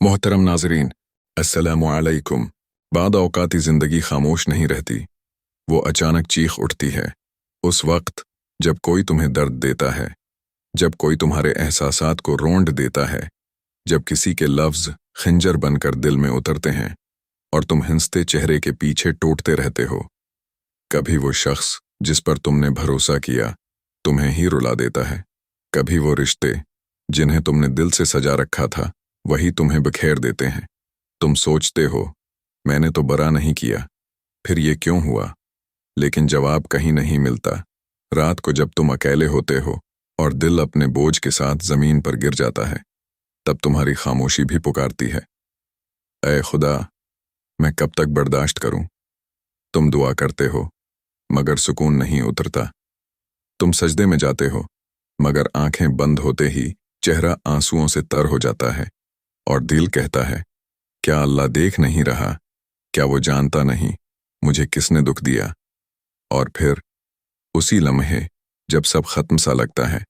मोहतरम नाजरीन, अस्सलामु अलैकुम। बाद औकाती ज़िंदगी खामोश नहीं रहती, वो अचानक चीख उठती है। उस वक्त जब कोई तुम्हें दर्द देता है, जब कोई तुम्हारे एहसासात को रोंद देता है, जब किसी के लफ्ज़ खंजर बनकर दिल में उतरते हैं और तुम हंसते चेहरे के पीछे टूटते रहते हो। कभी वो शख्स जिस पर तुमने भरोसा किया तुम्हें ही रुला देता है, कभी वो रिश्ते जिन्हें तुमने दिल से सजा रखा था वही तुम्हें बिखेर देते हैं। तुम सोचते हो मैंने तो बुरा नहीं किया, फिर ये क्यों हुआ? लेकिन जवाब कहीं नहीं मिलता। रात को जब तुम अकेले होते हो और दिल अपने बोझ के साथ जमीन पर गिर जाता है, तब तुम्हारी खामोशी भी पुकारती है, ऐ खुदा, मैं कब तक बर्दाश्त करूं? तुम दुआ करते हो मगर सुकून नहीं उतरता। तुम सजदे में जाते हो मगर आंखें बंद होते ही चेहरा आंसुओं से तर हो जाता है और दिल कहता है, क्या अल्लाह देख नहीं रहा? क्या वो जानता नहीं मुझे किसने दुख दिया? और फिर उसी लम्हे जब सब खत्म सा लगता है,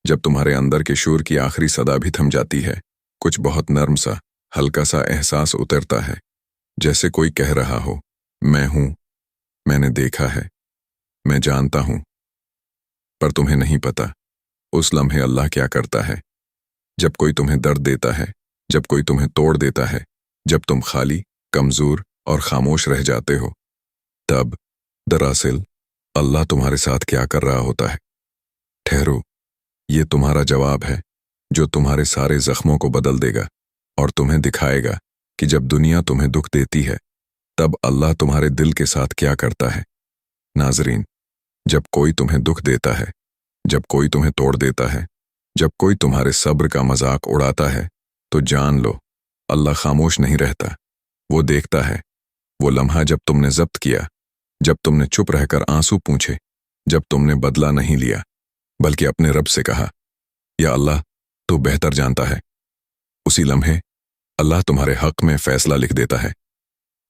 जब तुम्हारे अंदर के शूर की आखिरी सदा भी थम जाती है, कुछ बहुत नर्म सा हल्का सा एहसास उतरता है, जैसे कोई कह रहा हो, मैं हूं, मैंने देखा है, मैं जानता हूं। पर तुम्हें नहीं पता उस लम्हे अल्लाह क्या करता है। जब कोई तुम्हें दर्द देता है, जब कोई तुम्हें तोड़ देता है, जब तुम खाली, कमजोर और खामोश रह जाते हो, तब दरअसल अल्लाह तुम्हारे साथ क्या कर रहा होता है। ठहरो, ये तुम्हारा जवाब है जो तुम्हारे सारे जख्मों को बदल देगा और तुम्हें दिखाएगा कि जब दुनिया तुम्हें दुख देती है तब अल्लाह तुम्हारे दिल के साथ क्या करता है। नाजरीन, जब कोई तुम्हें दुख देता है, जब कोई तुम्हें तोड़ देता है, जब कोई तुम्हारे सब्र का मजाक उड़ाता है, तो जान लो अल्लाह खामोश नहीं रहता। वो देखता है। वो लम्हा जब तुमने जब्त किया, जब तुमने चुप रहकर आंसू पूछे, जब तुमने बदला नहीं लिया बल्कि अपने रब से कहा, या अल्लाह तू बेहतर जानता है, उसी लम्हे अल्लाह तुम्हारे हक में फैसला लिख देता है।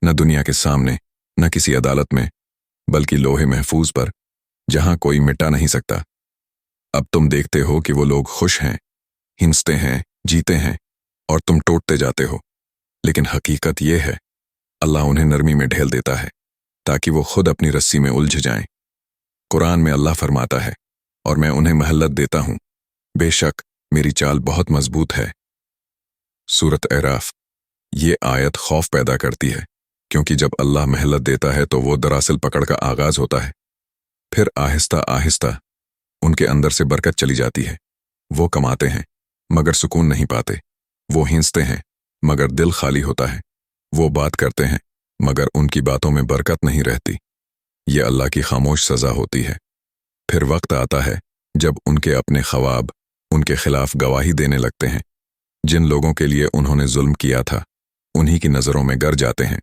न दुनिया के सामने, न किसी अदालत में, बल्कि लोहे महफूज पर, जहां कोई मिटा नहीं सकता। अब तुम देखते हो कि वो लोग खुश हैं, हिंसते हैं, जीते हैं और तुम टूटते जाते हो। लेकिन हकीकत यह है, अल्लाह उन्हें नरमी में ढेल देता है ताकि वो खुद अपनी रस्सी में उलझ जाएं। कुरान में अल्लाह फरमाता है, और मैं उन्हें महलत देता हूं, बेशक मेरी चाल बहुत मजबूत है। सूरत अराफ। ये आयत खौफ पैदा करती है, क्योंकि जब अल्लाह महलत देता है तो वो दरअसल पकड़ का आगाज होता है। फिर आहिस्ता आहिस्ता उनके अंदर से बरकत चली जाती है। वो कमाते हैं मगर सुकून नहीं पाते, वो हिंसते हैं मगर दिल खाली होता है, वो बात करते हैं मगर उनकी बातों में बरकत नहीं रहती। ये अल्लाह की खामोश सजा होती है। फिर वक्त आता है जब उनके अपने ख्वाब उनके खिलाफ गवाही देने लगते हैं। जिन लोगों के लिए उन्होंने जुल्म किया था, उन्हीं की नजरों में गर जाते हैं।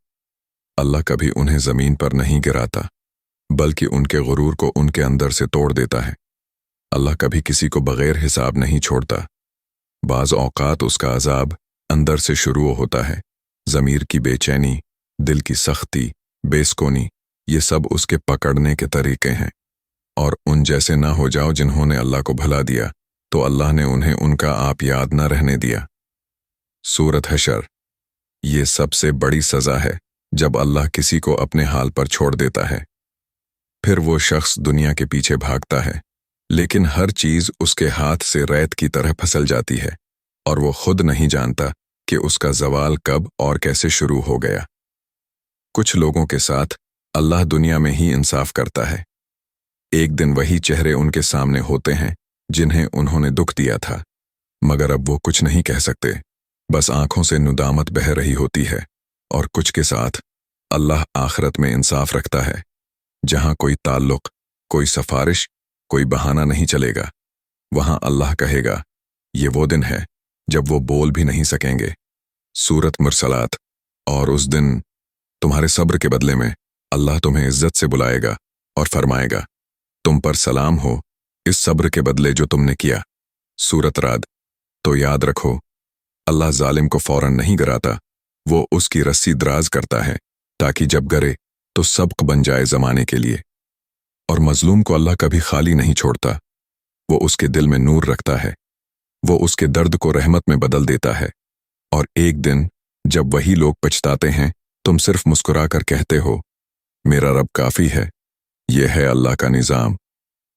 अल्लाह कभी उन्हें जमीन पर नहीं गिराता, बल्कि उनके गुरूर को उनके अंदर से तोड़ देता है। अल्लाह कभी किसी को बगैर हिसाब नहीं छोड़ता। बाज औकात उसका अजाब अंदर से शुरू होता है। ज़मीर की बेचैनी, दिल की सख्ती, बेसुकूनी, ये सब उसके पकड़ने के तरीके हैं। और उन जैसे ना हो जाओ जिन्होंने अल्लाह को भुला दिया, तो अल्लाह ने उन्हें उनका आप याद न रहने दिया। सूरत हशर। ये सबसे बड़ी सज़ा है जब अल्लाह किसी को अपने हाल पर छोड़ देता है। फिर वो शख्स दुनिया के पीछे भागता है, लेकिन हर चीज उसके हाथ से रेत की तरह फिसल जाती है और वो खुद नहीं जानता कि उसका जवाल कब और कैसे शुरू हो गया। कुछ लोगों के साथ अल्लाह दुनिया में ही इंसाफ करता है। एक दिन वही चेहरे उनके सामने होते हैं जिन्हें उन्होंने दुख दिया था, मगर अब वो कुछ नहीं कह सकते, बस आंखों से नुदामत बह रही होती है। और कुछ के साथ अल्लाह आखिरत में इंसाफ रखता है, जहां कोई ताल्लुक, कोई सफारिश, कोई बहाना नहीं चलेगा। वहां अल्लाह कहेगा, ये वो दिन है जब वो बोल भी नहीं सकेंगे। सूरत मुरसलात। और उस दिन तुम्हारे सब्र के बदले में अल्लाह तुम्हें इज्जत से बुलाएगा और फरमाएगा, तुम पर सलाम हो इस सब्र के बदले जो तुमने किया। सूरत राद। तो याद रखो, अल्लाह जालिम को फौरन नहीं गिराता, वो उसकी रस्सी दराज करता है ताकि जब गिरे तो सबक बन जाए जमाने के लिए। और मजलूम को अल्लाह कभी खाली नहीं छोड़ता, वो उसके दिल में नूर रखता है, वो उसके दर्द को रहमत में बदल देता है और एक दिन जब वही लोग पछताते हैं, तुम सिर्फ मुस्कुरा कर कहते हो, मेरा रब काफी है। यह है अल्लाह का निज़ाम।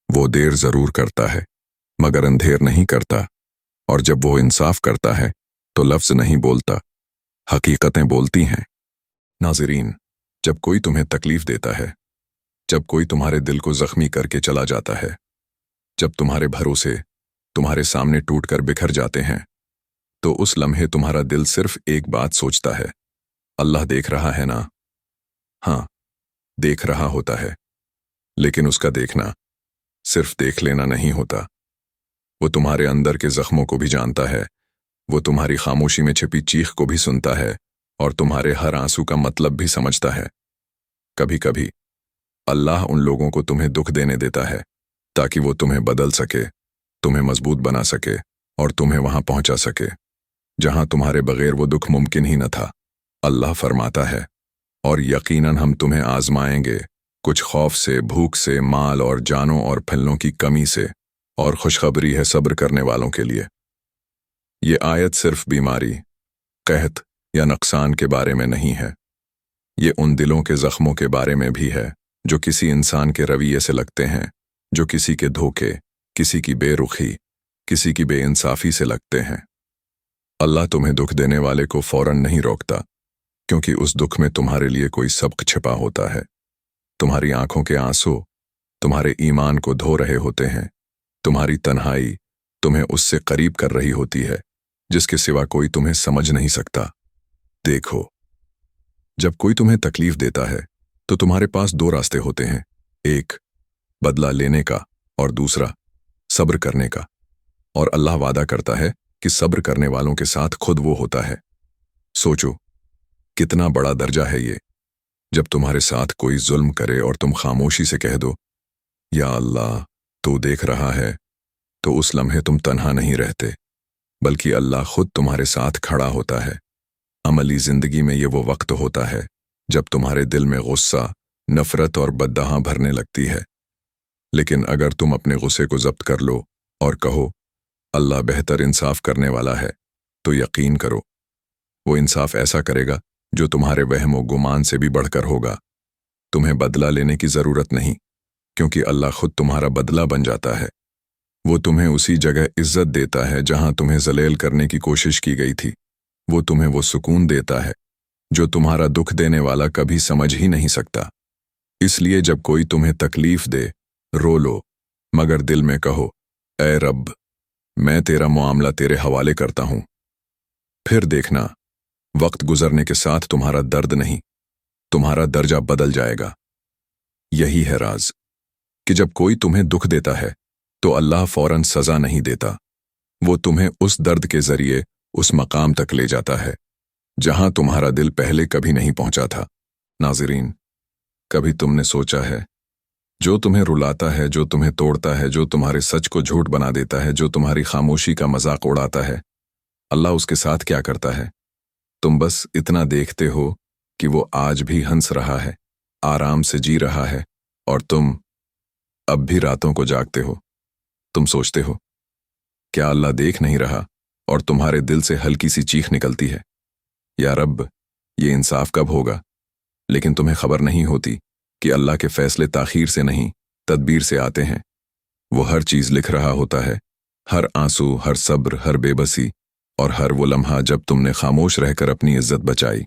वो देर जरूर करता है मगर अंधेर नहीं करता, और जब वो इंसाफ करता है तो लफ्ज नहीं बोलता, हकीकतें बोलती हैं। नाज़रीन, जब कोई तुम्हें तकलीफ देता है, जब कोई तुम्हारे दिल को जख्मी करके चला जाता है, जब तुम्हारे भरोसे तुम्हारे सामने टूटकर बिखर जाते हैं, तो उस लम्हे तुम्हारा दिल सिर्फ एक बात सोचता है, अल्लाह देख रहा है ना? हाँ, देख रहा होता है, लेकिन उसका देखना सिर्फ देख लेना नहीं होता। वो तुम्हारे अंदर के जख्मों को भी जानता है, वो तुम्हारी खामोशी में छिपी चीख को भी सुनता है और तुम्हारे हर आंसू का मतलब भी समझता है। कभी कभी अल्लाह उन लोगों को तुम्हें दुख देने देता है ताकि वो तुम्हें बदल सके, तुम्हें मजबूत बना सके और तुम्हें वहां पहुंचा सके जहां तुम्हारे बगैर वो दुख मुमकिन ही न था। अल्लाह फरमाता है, और यकीनन हम तुम्हें आजमाएंगे, कुछ खौफ से, भूख से, माल और जानों और फलों की कमी से, और खुशखबरी है सब्र करने वालों के लिए। ये आयत सिर्फ बीमारी, कहत या नुकसान के बारे में नहीं है। ये उन दिलों के जख्मों के बारे में भी है जो किसी इंसान के रवैये से लगते हैं, जो किसी के धोखे, किसी की बेरुखी, किसी की बेइंसाफी से लगते हैं। अल्लाह तुम्हें दुख देने वाले को फौरन नहीं रोकता, क्योंकि उस दुख में तुम्हारे लिए कोई सबक छिपा होता है। तुम्हारी आंखों के आंसू तुम्हारे ईमान को धो रहे होते हैं। तुम्हारी तन्हाई तुम्हें उससे करीब कर रही होती है जिसके सिवा कोई तुम्हें समझ नहीं सकता। देखो, जब कोई तुम्हें तकलीफ देता है तो तुम्हारे पास दो रास्ते होते हैं, एक बदला लेने का और दूसरा सब्र करने का। और अल्लाह वादा करता है कि सब्र करने वालों के साथ खुद वो होता है। सोचो, कितना बड़ा दर्जा है ये, जब तुम्हारे साथ कोई जुल्म करे और तुम खामोशी से कह दो, या अल्लाह तू देख रहा है, तो उस लम्हे तुम तन्हा नहीं रहते, बल्कि अल्लाह खुद तुम्हारे साथ खड़ा होता है। अमली जिंदगी में ये वो वक्त होता है जब तुम्हारे दिल में गुस्सा, नफरत और बद्दहा भरने लगती है। लेकिन अगर तुम अपने गुस्से को जब्त कर लो और कहो, अल्लाह बेहतर इंसाफ करने वाला है, तो यकीन करो वो इंसाफ ऐसा करेगा जो तुम्हारे वहम व गुमान से भी बढ़कर होगा। तुम्हें बदला लेने की जरूरत नहीं, क्योंकि अल्लाह खुद तुम्हारा बदला बन जाता है। वो तुम्हें उसी जगह इज्जत देता है जहां तुम्हें जलील करने की कोशिश की गई थी। वो तुम्हें वो सुकून देता है जो तुम्हारा दुख देने वाला कभी समझ ही नहीं सकता। इसलिए जब कोई तुम्हें तकलीफ दे, रो लो, मगर दिल में कहो, ऐ रब, मैं तेरा मामला तेरे हवाले करता हूं। फिर देखना, वक्त गुजरने के साथ तुम्हारा दर्द नहीं, तुम्हारा दर्जा बदल जाएगा। यही है राज कि जब कोई तुम्हें दुख देता है तो अल्लाह फौरन सजा नहीं देता। वो तुम्हें उस दर्द के जरिए उस मकाम तक ले जाता है जहां तुम्हारा दिल पहले कभी नहीं पहुंचा था। नाज़रीन, कभी तुमने सोचा है, जो तुम्हें रुलाता है, जो तुम्हें तोड़ता है, जो तुम्हारे सच को झूठ बना देता है, जो तुम्हारी खामोशी का मजाक उड़ाता है, अल्लाह उसके साथ क्या करता है? तुम बस इतना देखते हो कि वो आज भी हंस रहा है, आराम से जी रहा है, और तुम अब भी रातों को जागते हो। तुम सोचते हो, क्या अल्लाह देख नहीं रहा? और तुम्हारे दिल से हल्की सी चीख निकलती है, या रब, ये इंसाफ कब होगा? लेकिन तुम्हें खबर नहीं होती कि अल्लाह के फैसले ताखीर से नहीं, तदबीर से आते हैं। वो हर चीज लिख रहा होता है, हर आंसू, हर सब्र, हर बेबसी, और हर वो लम्हा जब तुमने खामोश रहकर अपनी इज्जत बचाई।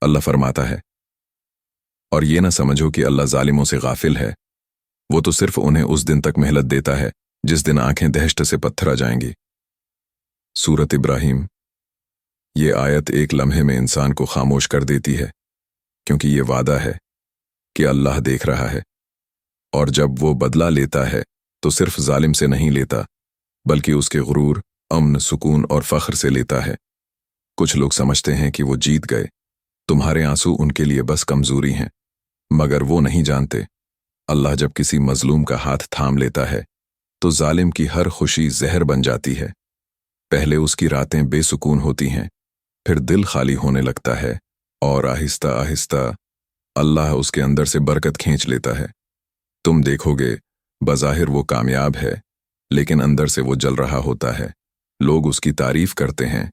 अल्लाह फरमाता है, और ये ना समझो कि अल्लाह जालिमों से गाफिल है। वो तो सिर्फ उन्हें उस दिन तक मेहलत देता है जिस दिन आंखें दहशत से पत्थर आ जाएंगी। सूरत इब्राहिम। ये आयत एक लम्हे में इंसान को खामोश कर देती है, क्योंकि ये वादा है कि अल्लाह देख रहा है, और जब वो बदला लेता है तो सिर्फ जालिम से नहीं लेता, बल्कि उसके गुरूर, अमन, सुकून और फख्र से लेता है। कुछ लोग समझते हैं कि वो जीत गए, तुम्हारे आंसू उनके लिए बस कमजोरी हैं, मगर वो नहीं जानते, अल्लाह जब किसी मजलूम का हाथ थाम लेता है तो जालिम की हर खुशी जहर बन जाती है। पहले उसकी रातें बेसुकून होती हैं, फिर दिल खाली होने लगता है, और आहिस्ता आहिस्ता अल्लाह उसके अंदर से बरकत खींच लेता है। तुम देखोगे, बज़ाहिर वो कामयाब है, लेकिन अंदर से वो जल रहा होता है। लोग उसकी तारीफ करते हैं,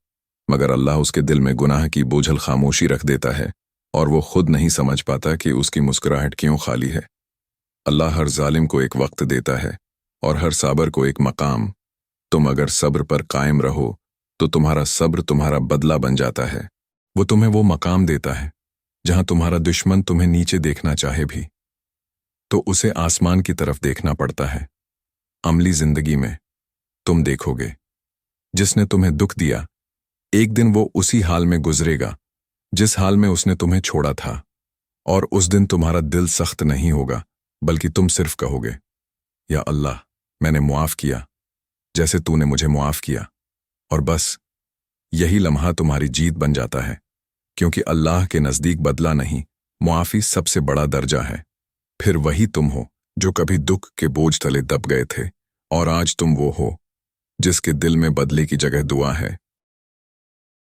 मगर अल्लाह उसके दिल में गुनाह की बोझल खामोशी रख देता है और वो खुद नहीं समझ पाता कि उसकी मुस्कुराहट क्यों खाली है। अल्लाह हर जालिम को एक वक्त देता है और हर साबर को एक मकाम। तुम अगर सब्र पर कायम रहो तो तुम्हारा सब्र तुम्हारा बदला बन जाता है। वो तुम्हें वो मकाम देता है जहां तुम्हारा दुश्मन तुम्हें नीचे देखना चाहे भी तो उसे आसमान की तरफ देखना पड़ता है। अमली जिंदगी में तुम देखोगे, जिसने तुम्हें दुख दिया एक दिन वो उसी हाल में गुजरेगा जिस हाल में उसने तुम्हें छोड़ा था, और उस दिन तुम्हारा दिल सख्त नहीं होगा बल्कि तुम सिर्फ कहोगे, या अल्लाह मैंने मुआफ किया जैसे तूने मुझे मुआफ किया। और बस यही लम्हा तुम्हारी जीत बन जाता है, क्योंकि अल्लाह के नज़दीक बदला नहीं, मुआफ़ी सबसे बड़ा दर्जा है। फिर वही तुम हो जो कभी दुख के बोझ तले दब गए थे, और आज तुम वो हो जिसके दिल में बदले की जगह दुआ है।